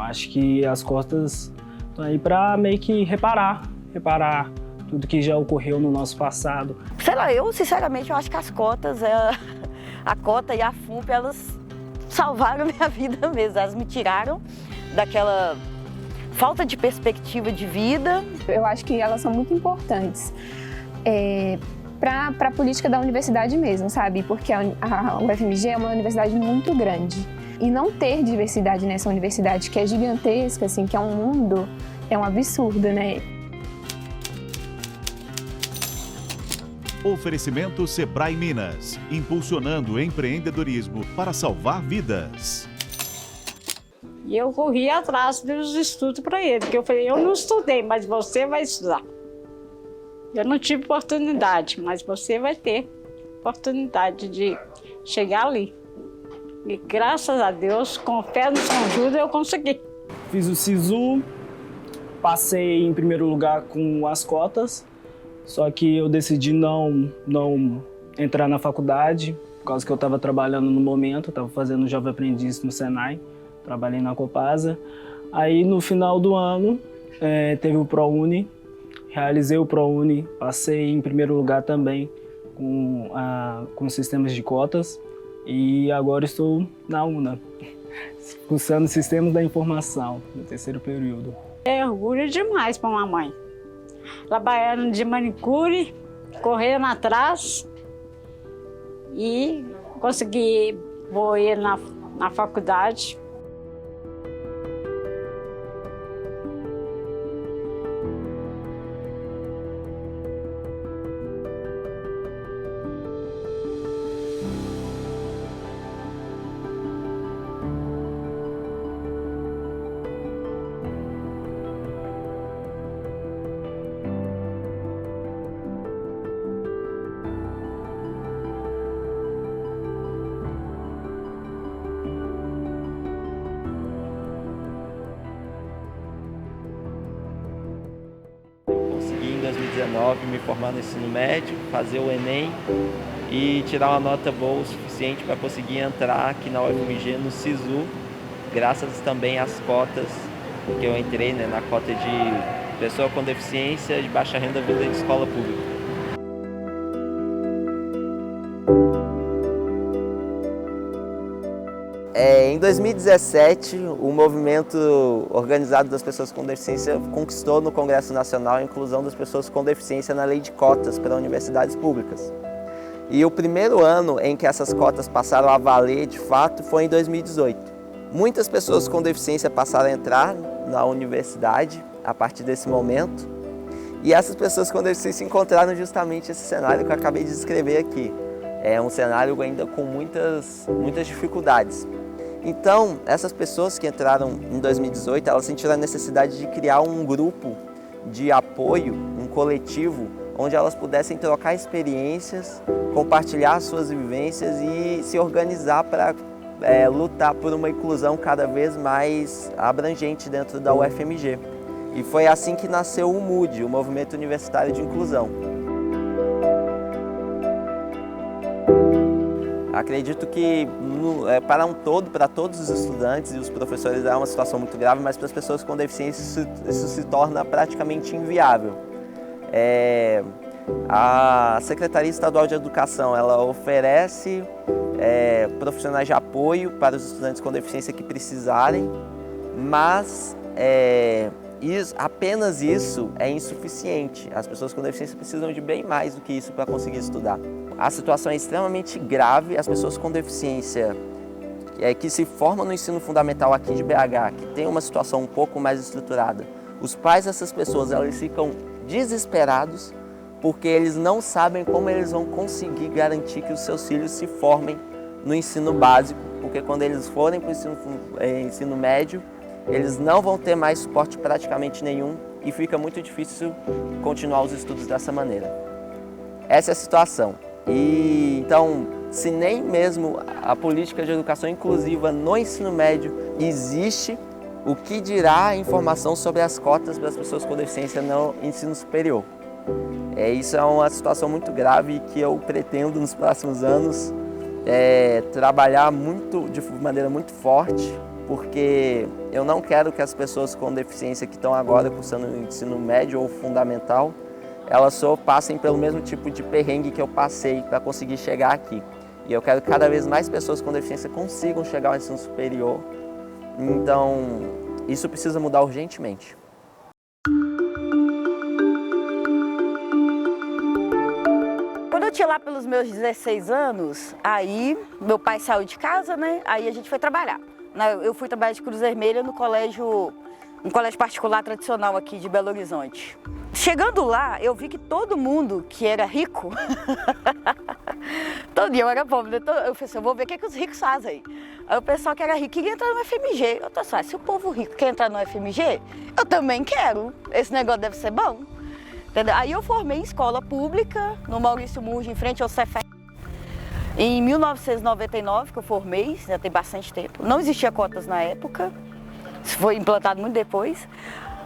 Acho que as cotas estão aí para meio que reparar tudo que já ocorreu no nosso passado. Sei lá, eu sinceramente eu acho que as cotas, a cota e a FUNP, elas salvaram a minha vida mesmo. Elas me tiraram daquela falta de perspectiva de vida. Eu acho que elas são muito importantes para a política da universidade mesmo, sabe? Porque a UFMG é uma universidade muito grande. E não ter diversidade nessa universidade, que é gigantesca, assim, que é um mundo, é um absurdo, né? Oferecimento Sebrae Minas, impulsionando o empreendedorismo para salvar vidas. E eu corri atrás dos estudos para ele, porque eu falei, eu não estudei, mas você vai estudar. Eu não tive oportunidade, mas você vai ter oportunidade de chegar ali. E graças a Deus, com fé no São Judas, eu consegui. Fiz o SISU, passei em primeiro lugar com as cotas, só que eu decidi não entrar na faculdade, por causa que eu estava trabalhando no momento, estava fazendo Jovem Aprendiz no Senai, trabalhei na Copasa. Aí no final do ano teve o ProUni, realizei o ProUni, passei em primeiro lugar também com sistemas de cotas e agora estou na UNA, cursando Sistemas da Informação, no terceiro período. É orgulho demais para uma mãe. Trabalhando de manicure, correndo atrás e consegui ir na faculdade. Em 2019 me formar no ensino médio, fazer o Enem e tirar uma nota boa o suficiente para conseguir entrar aqui na UFMG no SISU, graças também às cotas que eu entrei, né, na cota de pessoa com deficiência de baixa renda vinda de escola pública. Em 2017, o movimento organizado das pessoas com deficiência conquistou no Congresso Nacional a inclusão das pessoas com deficiência na lei de cotas para universidades públicas. E o primeiro ano em que essas cotas passaram a valer de fato foi em 2018. Muitas pessoas com deficiência passaram a entrar na universidade a partir desse momento. E essas pessoas com deficiência encontraram justamente esse cenário que eu acabei de descrever aqui. É um cenário ainda com muitas dificuldades. Então, essas pessoas que entraram em 2018, elas sentiram a necessidade de criar um grupo de apoio, um coletivo, onde elas pudessem trocar experiências, compartilhar suas vivências e se organizar para lutar por uma inclusão cada vez mais abrangente dentro da UFMG. E foi assim que nasceu o MUD, o Movimento Universitário de Inclusão. Acredito que para todos os estudantes e os professores é uma situação muito grave, mas para as pessoas com deficiência isso se torna praticamente inviável. A Secretaria Estadual de Educação ela oferece profissionais de apoio para os estudantes com deficiência que precisarem, mas apenas isso é insuficiente. As pessoas com deficiência precisam de bem mais do que isso para conseguir estudar. A situação é extremamente grave. As pessoas com deficiência que se formam no ensino fundamental aqui de BH, que tem uma situação um pouco mais estruturada, os pais dessas pessoas eles ficam desesperados porque eles não sabem como eles vão conseguir garantir que os seus filhos se formem no ensino básico, porque quando eles forem para o ensino médio, eles não vão ter mais suporte praticamente nenhum e fica muito difícil continuar os estudos dessa maneira. Essa é a situação. Então, se nem mesmo a política de educação inclusiva no ensino médio existe, o que dirá a informação sobre as cotas para as pessoas com deficiência no ensino superior? Isso é uma situação muito grave e que eu pretendo nos próximos anos trabalhar de maneira muito forte porque eu não quero que as pessoas com deficiência que estão agora cursando o ensino médio ou fundamental, elas só passem pelo mesmo tipo de perrengue que eu passei para conseguir chegar aqui. E eu quero que cada vez mais pessoas com deficiência consigam chegar ao ensino superior. Então, isso precisa mudar urgentemente. Quando eu tinha lá pelos meus 16 anos, aí meu pai saiu de casa, né? Aí a gente foi trabalhar. Eu fui trabalhar de Cruz Vermelha no colégio, um colégio particular tradicional aqui de Belo Horizonte. Chegando lá, eu vi que todo mundo que era rico, todo dia eu era pobre, eu falei assim, eu vou ver o que os ricos fazem. Aí o pessoal que era rico queria entrar no FMG. Eu tô assim, se o povo rico quer entrar no FMG, eu também quero. Esse negócio deve ser bom. Entendeu? Aí eu formei em escola pública, no Maurício Murge, em frente ao Cefet. Em 1999 que eu formei, já tem bastante tempo. Não existia cotas na época, isso foi implantado muito depois.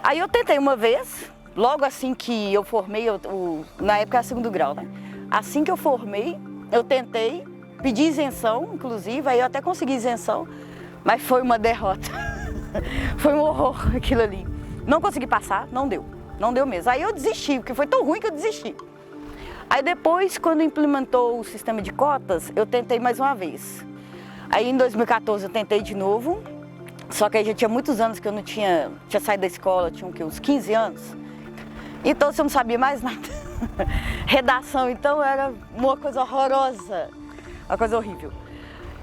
Aí eu tentei uma vez, logo assim que eu formei, na época era segundo grau, né? Assim que eu formei, eu tentei, pedi isenção, inclusive, aí eu até consegui isenção, mas foi uma derrota. Foi um horror aquilo ali. Não consegui passar, não deu mesmo. Aí eu desisti, porque foi tão ruim que eu desisti. Aí depois, quando implementou o sistema de cotas, eu tentei mais uma vez. Aí em 2014 eu tentei de novo, só que aí já tinha muitos anos que eu não tinha saído da escola, tinha uns 15 anos. Então eu não sabia mais nada. Redação, então, era uma coisa horrorosa, uma coisa horrível.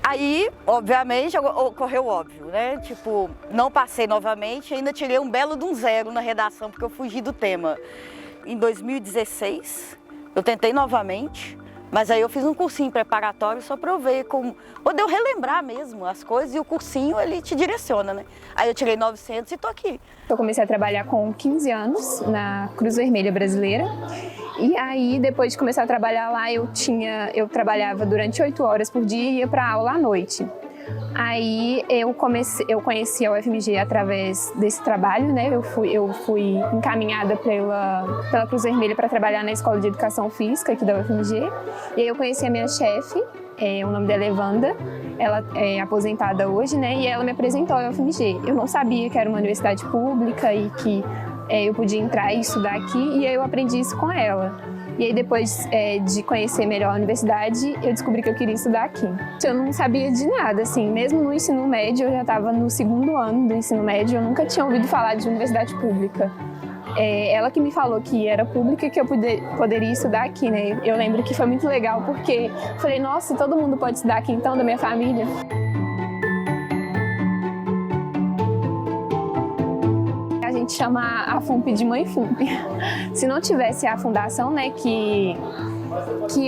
Aí, obviamente, ocorreu óbvio, né? Tipo, não passei novamente, ainda tirei um belo de um 0 na redação, porque eu fugi do tema. Em 2016, eu tentei novamente, mas aí eu fiz um cursinho preparatório só para eu ver como... Poder eu relembrar mesmo as coisas, e o cursinho, ele te direciona, né? Aí eu tirei 900 e tô aqui. Eu comecei a trabalhar com 15 anos na Cruz Vermelha Brasileira. E aí, depois de começar a trabalhar lá, eu trabalhava durante 8 horas por dia e ia para aula à noite. Aí eu conheci a UFMG através desse trabalho, né? Eu fui encaminhada pela Cruz Vermelha para trabalhar na Escola de Educação Física aqui da UFMG. E aí eu conheci a minha chefe, o nome dela é Evanda, ela é aposentada hoje, né? E ela me apresentou a UFMG. Eu não sabia que era uma universidade pública e que eu podia entrar e estudar aqui, e aí eu aprendi isso com ela. E aí depois de conhecer melhor a universidade, eu descobri que eu queria estudar aqui. Eu não sabia de nada, assim, mesmo no ensino médio, eu já estava no 2º ano do ensino médio, eu nunca tinha ouvido falar de universidade pública. Ela que me falou que era pública e que eu poderia estudar aqui, né? Eu lembro que foi muito legal, porque eu falei, nossa, todo mundo pode estudar aqui então, da minha família? A gente chama a FUNP de Mãe FUNP. Se não tivesse a fundação, né, que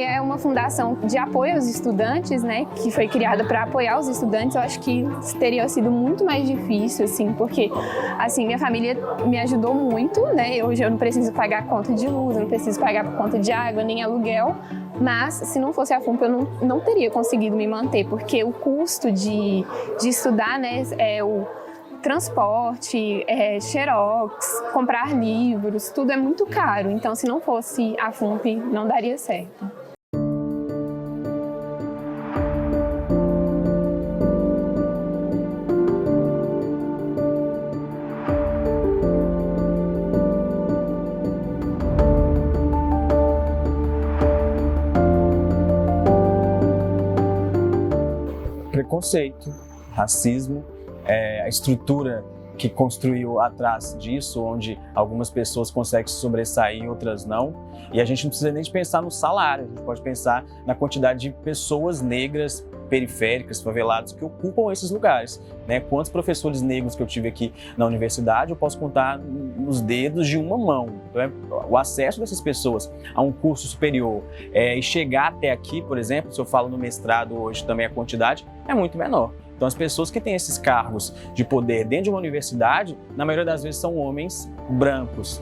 é uma fundação de apoio aos estudantes, né, que foi criada para apoiar os estudantes, eu acho que teria sido muito mais difícil, assim, porque, assim, minha família me ajudou muito, né, hoje eu não preciso pagar conta de luz, eu não preciso pagar conta de água, nem aluguel, mas se não fosse a FUNP eu não teria conseguido me manter, porque o custo de estudar, né, o transporte, xerox, comprar livros, tudo é muito caro. Então, se não fosse a FUNP, não daria certo. Preconceito, racismo, a estrutura que construiu atrás disso, onde algumas pessoas conseguem se sobressair e outras não. E a gente não precisa nem de pensar no salário, a gente pode pensar na quantidade de pessoas negras, periféricas, faveladas, que ocupam esses lugares, né? Quantos professores negros que eu tive aqui na universidade, eu posso contar nos dedos de uma mão. Então, o acesso dessas pessoas a um curso superior e chegar até aqui, por exemplo, se eu falo no mestrado hoje também a quantidade é muito menor. Então, as pessoas que têm esses cargos de poder dentro de uma universidade, na maioria das vezes são homens brancos.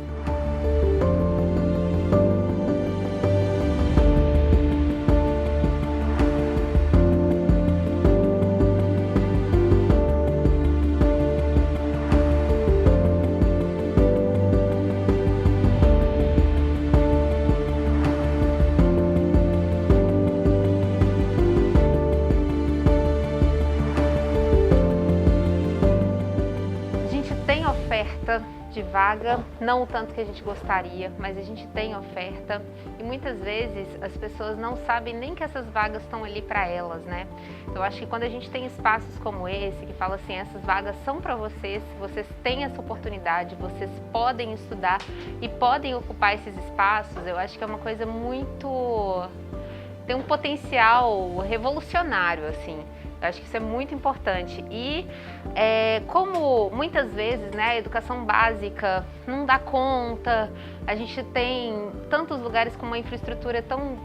tem oferta de vaga, não o tanto que a gente gostaria, mas a gente tem oferta e muitas vezes as pessoas não sabem nem que essas vagas estão ali para elas, né? Eu acho que quando a gente tem espaços como esse, que fala assim, essas vagas são para vocês têm essa oportunidade, vocês podem estudar e podem ocupar esses espaços, eu acho que é uma coisa muito... tem um potencial revolucionário, assim. Eu acho que isso é muito importante e como muitas vezes, né, a educação básica não dá conta, a gente tem tantos lugares com uma infraestrutura tão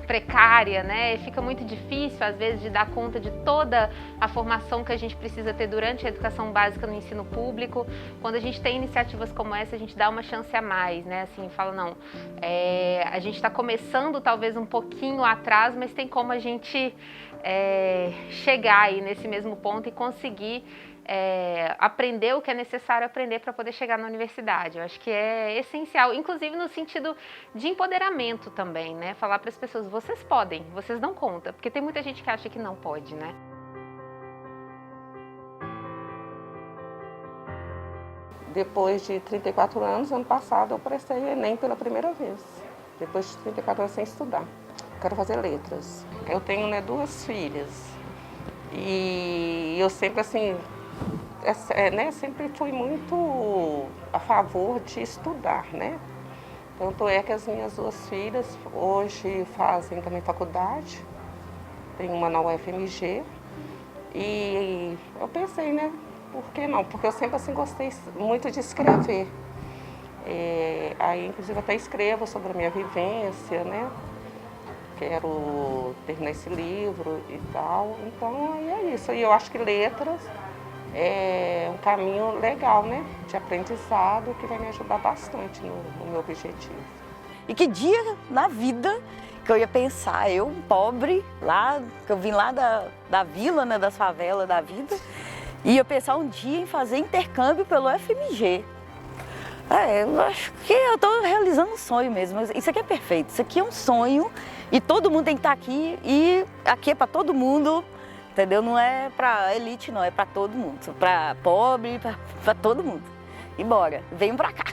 precária, né, fica muito difícil às vezes de dar conta de toda a formação que a gente precisa ter durante a educação básica no ensino público. Quando a gente tem iniciativas como essa, a gente dá uma chance a mais, né, assim, fala não, a gente está começando talvez um pouquinho atrás, mas tem como a gente chegar aí nesse mesmo ponto e conseguir aprender o que é necessário aprender para poder chegar na universidade. Eu acho que é essencial, inclusive no sentido de empoderamento também, né? Falar para as pessoas, vocês podem, vocês dão conta, porque tem muita gente que acha que não pode, né? Depois de 34 anos, ano passado, eu prestei Enem pela primeira vez. Depois de 34 anos sem estudar. Quero fazer letras. Eu tenho, né, 2 filhas. E eu sempre, assim, sempre fui muito a favor de estudar, né? Tanto é que as minhas 2 filhas hoje fazem também faculdade. Tem uma na UFMG. E eu pensei, né? Por que não? Porque eu sempre assim gostei muito de escrever. Aí, inclusive, até escrevo sobre a minha vivência, né? Quero terminar esse livro e tal. Então, aí é isso. E eu acho que letras é um caminho legal, né? De aprendizado que vai me ajudar bastante no meu objetivo. E que dia na vida que eu ia pensar, eu, pobre, lá, que eu vim lá da vila, né, das favelas da vida, ia pensar um dia em fazer intercâmbio pelo FMG. Eu acho que eu estou realizando um sonho mesmo. Isso aqui é perfeito, isso aqui é um sonho e todo mundo tem que estar aqui e aqui é para todo mundo, entendeu? Não é para elite não, é para todo mundo, para pobre, para todo mundo. E bora, venham para cá.